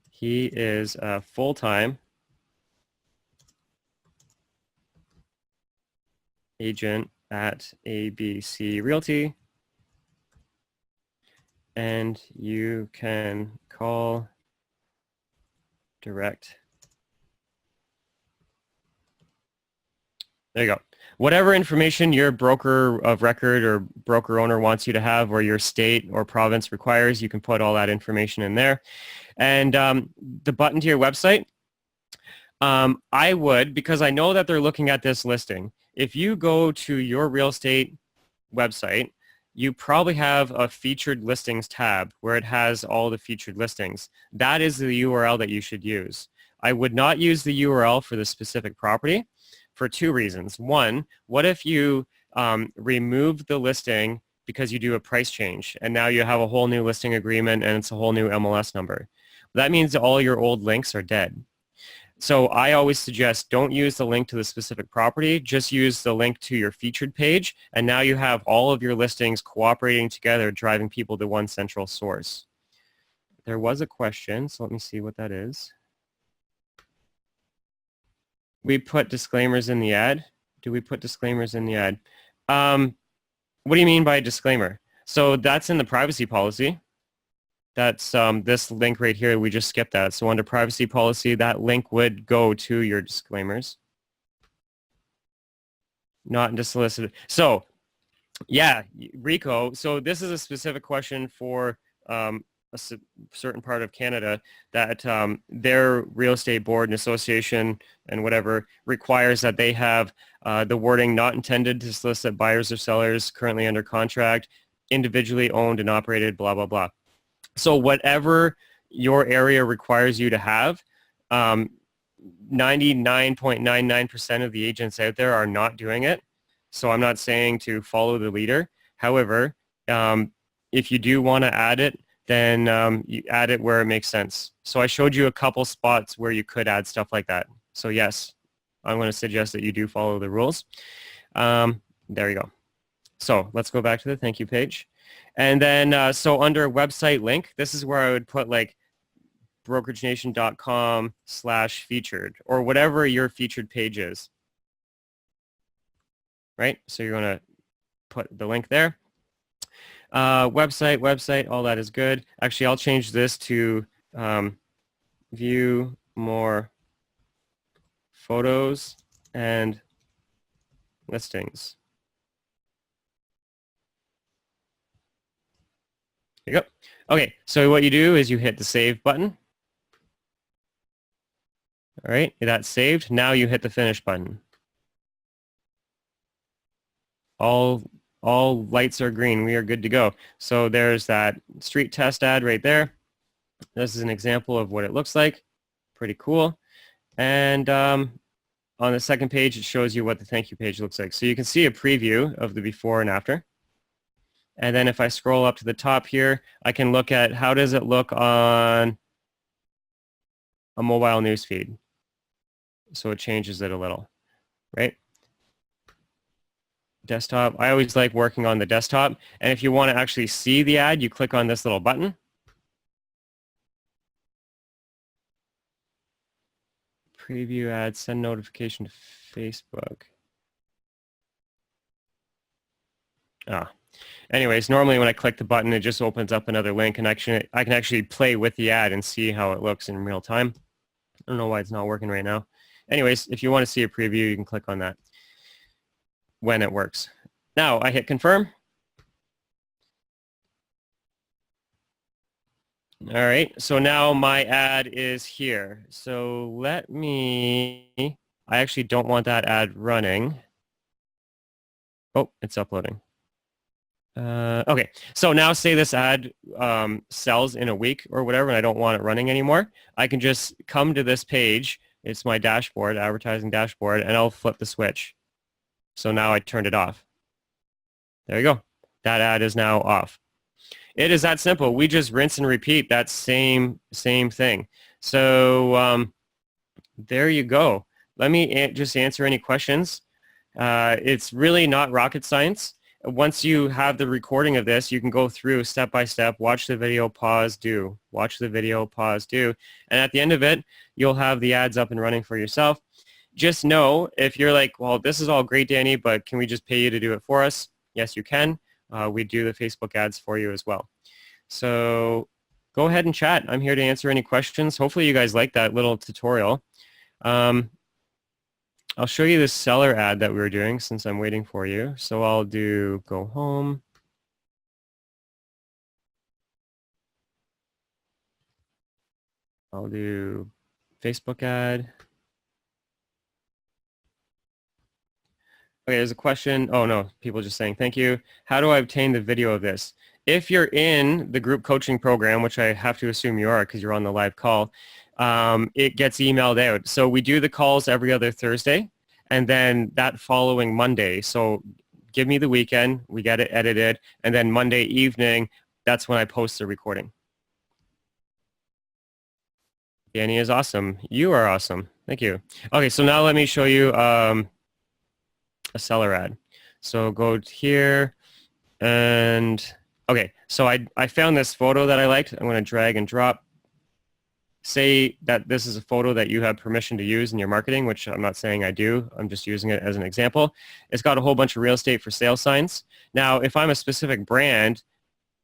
He is a full-time agent at ABC Realty, and you can call direct. There you go. Whatever information your broker of record or broker owner wants you to have, or your state or province requires, you can put all that information in there. And the button to your website, I would, because I know that they're looking at this listing. If you go to your real estate website, you probably have a featured listings tab where it has all the featured listings. That is the URL that you should use. I would not use the URL for the specific property for two reasons. One, what if you remove the listing because you do a price change and now you have a whole new listing agreement and it's a whole new MLS number? That means that all your old links are dead. So I always suggest don't use the link to the specific property, just use the link to your featured page, and now you have all of your listings cooperating together, driving people to one central source. There was a question, so let me see what that is. We put disclaimers in the ad. Do we put disclaimers in the ad? What do you mean by disclaimer? So that's in the privacy policy. That's this link right here. We just skipped that. So under privacy policy, that link would go to your disclaimers. Not into solicited. So yeah, Rico. So this is a specific question for a certain part of Canada that their real estate board and association and whatever requires that they have the wording not intended to solicit buyers or sellers currently under contract, individually owned and operated, blah, blah, blah. So whatever your area requires you to have, 99.99% of the agents out there are not doing it. So I'm not saying to follow the leader. However, if you do want to add it, then you add it where it makes sense. So I showed you a couple spots where you could add stuff like that. So yes, I'm going to suggest that you do follow the rules. There you go. So let's go back to the thank you page. And then, so under website link, this is where I would put like brokeragenation.com/featured or whatever your featured page is. Right? So you're going to put the link there. Website, all that is good. Actually, I'll change this to view more photos and listings. There you go. Okay, so what you do is you hit the save button. All right, that's saved. Now you hit the finish button. All lights are green. We are good to go. So there's that street test ad right there. This is an example of what it looks like. Pretty cool. And on the second page, it shows you what the thank you page looks like. So you can see a preview of the before and after. And then if I scroll up to the top here, I can look at how does it look on a mobile news feed. So it changes it a little, right? Desktop. I always like working on the desktop. And if you want to actually see the ad, you click on this little button. Preview ad, send notification to Facebook. Anyways, normally when I click the button, it just opens up another link, and I can actually play with the ad and see how it looks in real time. I don't know why it's not working right now. Anyways, if you want to see a preview, you can click on that when it works. Now I hit confirm. All right, so now my ad is here. So I actually don't want that ad running. Oh, it's uploading. Okay, so now say this ad sells in a week or whatever, and I don't want it running anymore. I can just come to this page. It's my dashboard, advertising dashboard, and I'll flip the switch. So now I turned it off. There you go. That ad is now off. It is that simple. We just rinse and repeat that same thing. So there you go. Let me just answer any questions. It's really not rocket science. Once you have the recording of this, you can go through step by step, watch the video, pause, do. Watch the video, pause, do. And at the end of it, you'll have the ads up and running for yourself. Just know if you're like, well, this is all great, Danny, but can we just pay you to do it for us? Yes, you can. We do the Facebook ads for you as well. So go ahead and chat. I'm here to answer any questions. Hopefully you guys like that little tutorial. I'll show you the seller ad that we were doing since I'm waiting for you. So I'll do go home. I'll do Facebook ad. Okay, there's a question. Oh no, people just saying thank you. How do I obtain the video of this? If you're in the group coaching program, which I have to assume you are because you're on the live call, it gets emailed out. So we do the calls every other Thursday, and then that following Monday. So give me the weekend, we get it edited, and then Monday evening, that's when I post the recording. Danny is awesome. You are awesome. Thank you. Okay, so now let me show you a seller ad. So go here, and okay, so I found this photo that I liked. I'm going to drag and drop. Say that this is a photo that you have permission to use in your marketing, which I'm not saying I do. I'm just using it as an example. It's got a whole bunch of real estate for sale signs. Now, if I'm a specific brand,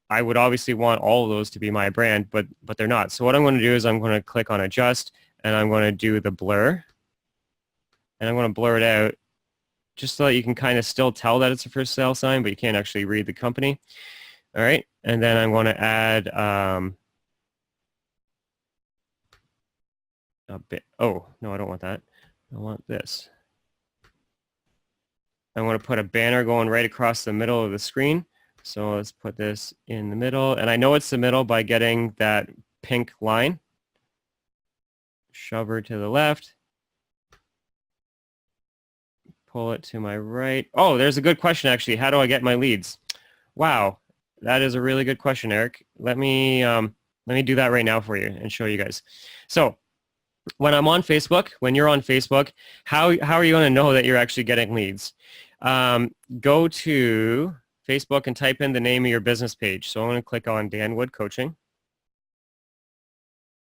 I would obviously want all of those to be my brand, but they're not. So what I'm going to do is I'm going to click on adjust, and I'm going to do the blur, and I'm going to blur it out just so that you can kind of still tell that it's a for sale sign, but you can't actually read the company. All right, and then I'm going to add a bit. Oh, no, I don't want that. I want this. I want to put a banner going right across the middle of the screen. So let's put this in the middle. And I know it's the middle by getting that pink line. Shove her to the left. pull it to my right. Oh, there's a good question actually. How do I get my leads? Wow, that is a really good question, Eric. Let me do that right now for you and show you guys. So when I'm on Facebook, when you're on Facebook, how are you going to know that you're actually getting leads? Go to Facebook and type in the name of your business page. So I'm going to click on Dan Wood Coaching.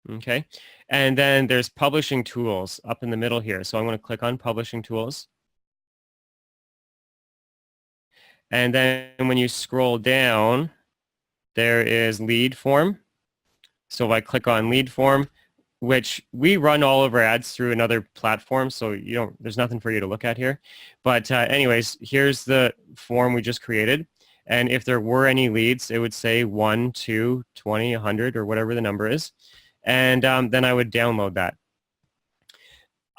Okay. And then there's publishing tools up in the middle here. So I'm going to click on publishing tools. And then when you scroll down, there is lead form. So if I click on lead form, which we run all of our ads through another platform, so there's nothing for you to look at here. But anyways, here's the form we just created. And if there were any leads, it would say 1, 2, 20, 100, or whatever the number is. And then I would download that.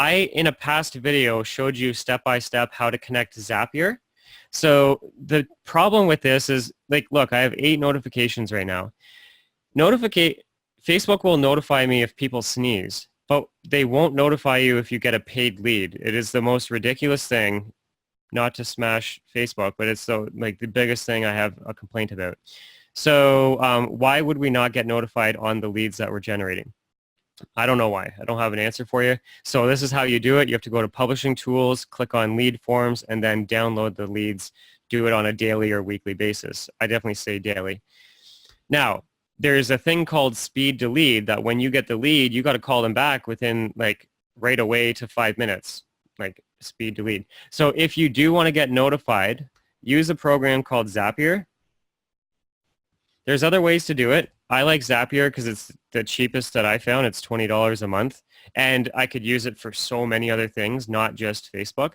In a past video, showed you step-by-step how to connect Zapier. So the problem with this is, like, look, I have 8 notifications right now. Facebook will notify me if people sneeze, but they won't notify you if you get a paid lead. It is the most ridiculous thing, not to smash Facebook, but it's the biggest thing I have a complaint about. So why would we not get notified on the leads that we're generating? I don't know why. I don't have an answer for you. So this is how you do it. You have to go to Publishing Tools, click on Lead Forms, and then download the leads. Do it on a daily or weekly basis. I definitely say daily. Now, there's a thing called speed to lead that when you get the lead, you got to call them back within right away to 5 minutes, speed to lead. So if you do want to get notified, use a program called Zapier. There's other ways to do it. I like Zapier because it's the cheapest that I found. It's $20 a month. And I could use it for so many other things, not just Facebook.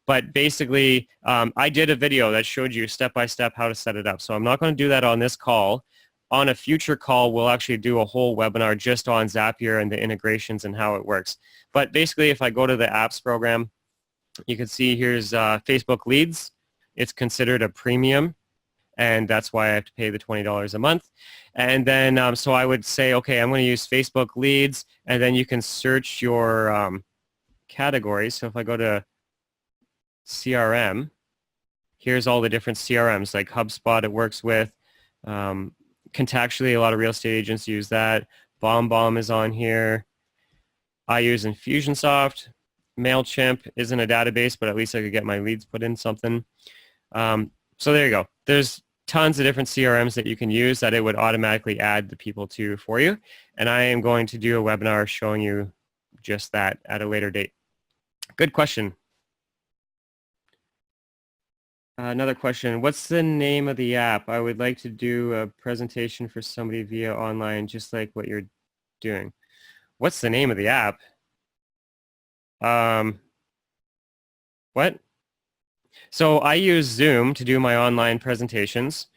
But basically, I did a video that showed you step-by-step how to set it up. So I'm not going to do that on this call. On a future call, we'll actually do a whole webinar just on Zapier and the integrations and how it works. But basically, if I go to the apps program, you can see here's Facebook Leads. It's considered a premium, and that's why I have to pay the $20 a month. And then, so I would say, okay, I'm going to use Facebook Leads, and then you can search your categories. So if I go to CRM, here's all the different CRMs, like HubSpot it works with. Contactually, a lot of real estate agents use that. BombBomb is on here. I use Infusionsoft. MailChimp isn't a database, but at least I could get my leads put in something. So there you go. There's tons of different CRMs that you can use that it would automatically add the people to for you. And I am going to do a webinar showing you just that at a later date. Good question. Another question, what's the name of the app? I would like to do a presentation for somebody via online, just like what you're doing. What's the name of the app? What? So I use Zoom to do my online presentations.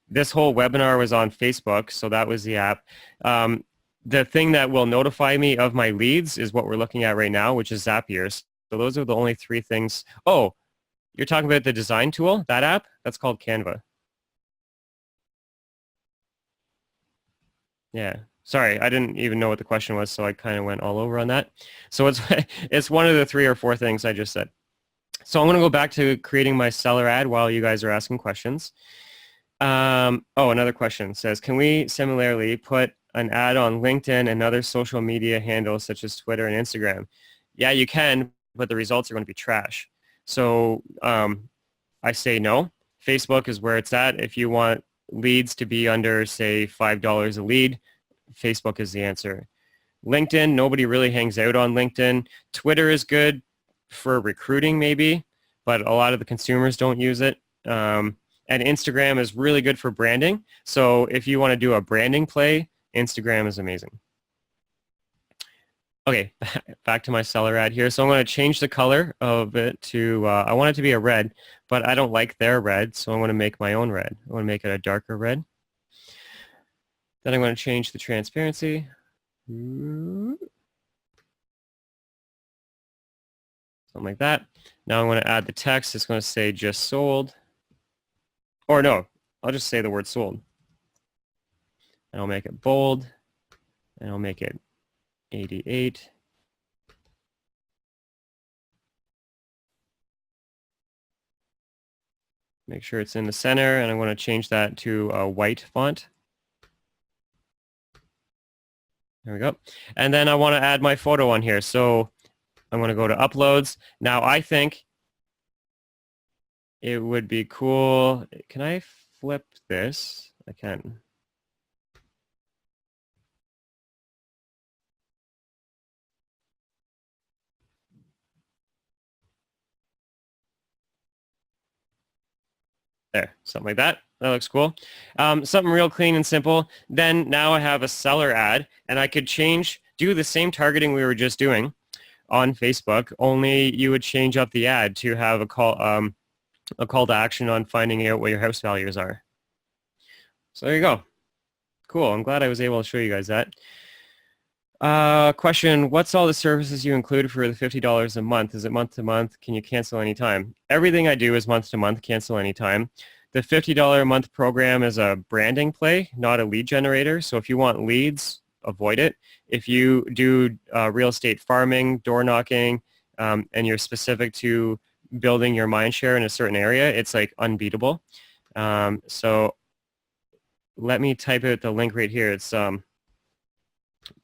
This whole webinar was on Facebook, so that was the app. The thing that will notify me of my leads is what we're looking at right now, which is Zapier. So those are the only 3 things. Oh, you're talking about the design tool, that app? That's called Canva. Yeah. Sorry, I didn't even know what the question was, so I kind of went all over on that. So it's one of the 3 or 4 things I just said. So I'm going to go back to creating my seller ad while you guys are asking questions. Oh, another question says, can we similarly put an ad on LinkedIn and other social media handles such as Twitter and Instagram? Yeah, you can, but the results are going to be trash. So I say no. Facebook is where it's at. If you want leads to be under, say, $5 a lead, Facebook is the answer. LinkedIn, nobody really hangs out on LinkedIn. Twitter is good for recruiting maybe, but a lot of the consumers don't use it. And Instagram is really good for branding. So if you want to do a branding play, Instagram is amazing. Okay, back to my seller ad here. So I'm going to change the color of it to, I want it to be a red, but I don't like their red, so I'm going to make my own red. I want to make it a darker red. Then I'm going to change the transparency. Something like that. Now I'm going to add the text. It's going to say just sold. Or no, I'll just say the word sold. And I'll make it bold. And I'll make it 88. Make sure it's in the center, and I want to change that to a white font. There we go. And then I want to add my photo on here. So I'm going to go to uploads. Now I think it would be cool. Can I flip this? I can. There, something like that. That looks cool. Something real clean and simple. Then now I have a seller ad, and I could do the same targeting we were just doing on Facebook, only you would change up the ad to have a call to action on finding out what your house values are. So there you go. Cool. I'm glad I was able to show you guys that. Question, what's all the services you include for the $50 a month? Is it month to month? Can you cancel anytime? Everything I do is month to month, cancel anytime. The $50 a month program is a branding play, not a lead generator. So if you want leads, avoid it. If you do real estate farming, door knocking, and you're specific to building your mind share in a certain area, it's like unbeatable. So let me type out the link right here. It's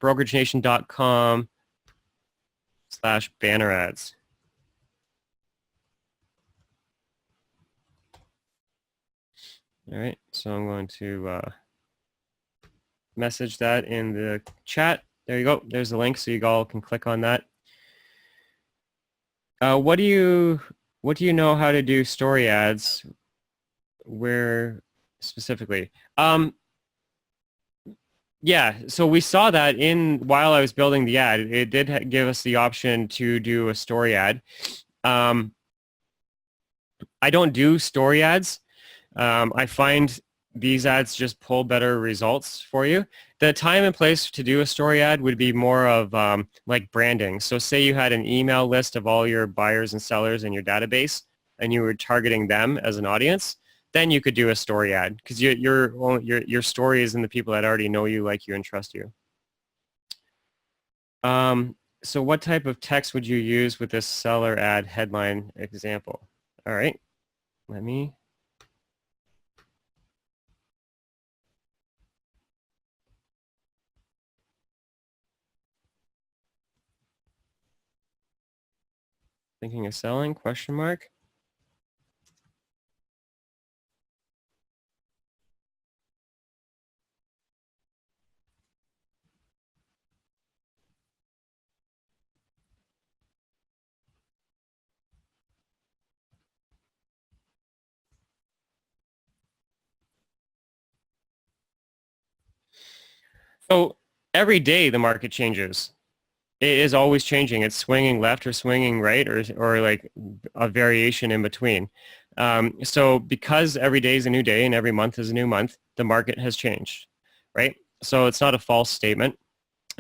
brokeragenation.com/banner ads. All right, so I'm going to message that in the chat. There you go. There's the link, so you all can click on that. What do you know how to do story ads? Where specifically? Yeah, so we saw that while I was building the ad. It did give us the option to do a story ad. I don't do story ads. I find these ads just pull better results for you. The time and place to do a story ad would be more of like branding. So say you had an email list of all your buyers and sellers in your database, and you were targeting them as an audience. Then you could do a story ad because your story is in the people that already know you, like you, and trust you. So what type of text would you use with this seller ad headline example? All right, let me. Thinking of selling, question mark. So every day the market changes. It is always changing. It's swinging left or swinging right, or like a variation in between. So because every day is a new day and every month is a new month, the market has changed, right? So it's not a false statement.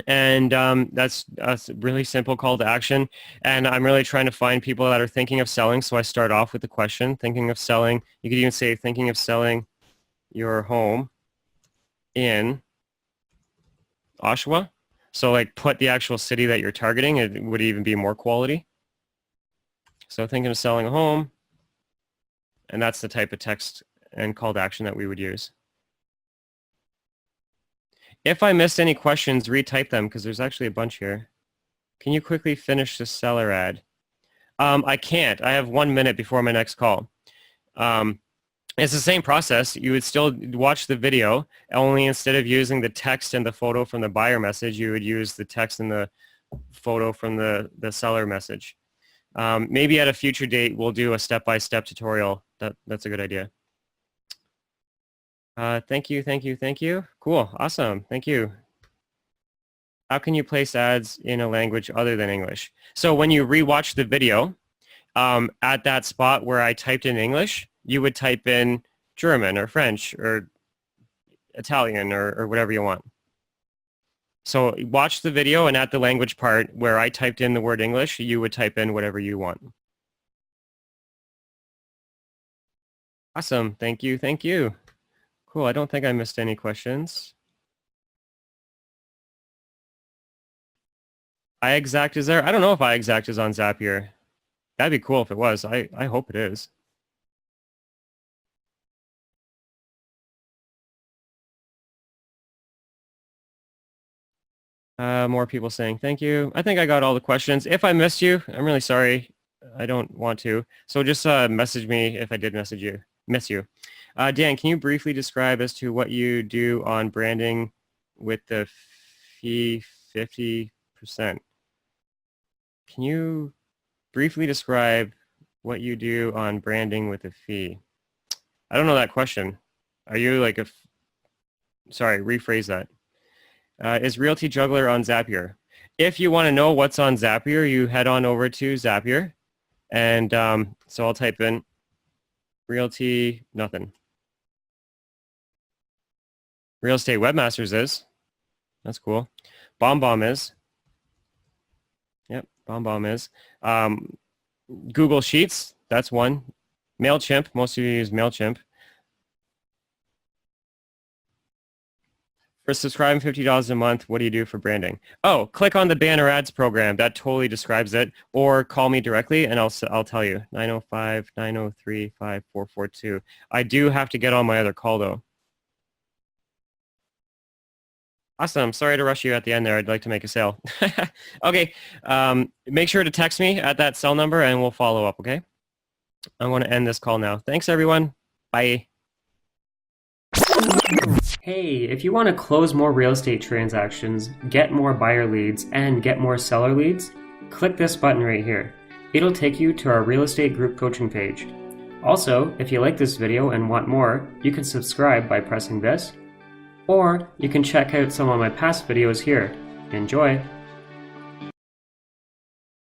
And that's a really simple call to action. And I'm really trying to find people that are thinking of selling. So I start off with the question, thinking of selling. You could even say thinking of selling your home in Oshawa. So like put the actual city that you're targeting. It would even be more quality. So thinking of selling a home, and that's the type of text and call to action that we would use. If I missed any questions, retype them because there's actually a bunch here. Can you quickly finish the seller ad? I can't. I have 1 minute before my next call. It's the same process. You would still watch the video, only instead of using the text and the photo from the buyer message, you would use the text and the photo from the seller message. Maybe at a future date, we'll do a step-by-step tutorial. That's a good idea. Thank you, thank you, thank you. Cool, awesome, thank you. How can you place ads in a language other than English? So when you rewatch the video, at that spot where I typed in English, you would type in German or French or Italian or whatever you want. So watch the video, and at the language part where I typed in the word English, you would type in whatever you want. Awesome. Thank you. Thank you. Cool. I don't think I missed any questions. iExact is there? I don't know if iExact is on Zapier. That'd be cool if it was. I hope it is. More people saying thank you. I think I got all the questions. If I missed you, I'm really sorry. I don't want to. So just message me if I did miss you. Dan, can you briefly describe as to what you do on branding with the fee 50%? Can you briefly describe what you do on branding with a fee? I don't know that question. Are you like sorry, rephrase that. Is Realty Juggler on Zapier? If you want to know what's on Zapier, you head on over to Zapier. And so I'll type in Realty, nothing. Real Estate Webmasters is. That's cool. BombBomb is. Yep, BombBomb is. Google Sheets, that's one. MailChimp, most of you use MailChimp. For subscribing $50 a month, what do you do for branding? Oh, click on the banner ads program. That totally describes it. Or call me directly and I'll tell you. 905-903-5442. I do have to get on my other call though. Awesome. Sorry to rush you at the end there. I'd like to make a sale. Okay. Make sure to text me at that cell number and we'll follow up, okay? I want to end this call now. Thanks, everyone. Bye. Hey, if you want to close more real estate transactions, get more buyer leads, and get more seller leads, click this button right here. It'll take you to our real estate group coaching page. Also, if you like this video and want more, you can subscribe by pressing this, or you can check out some of my past videos here. Enjoy!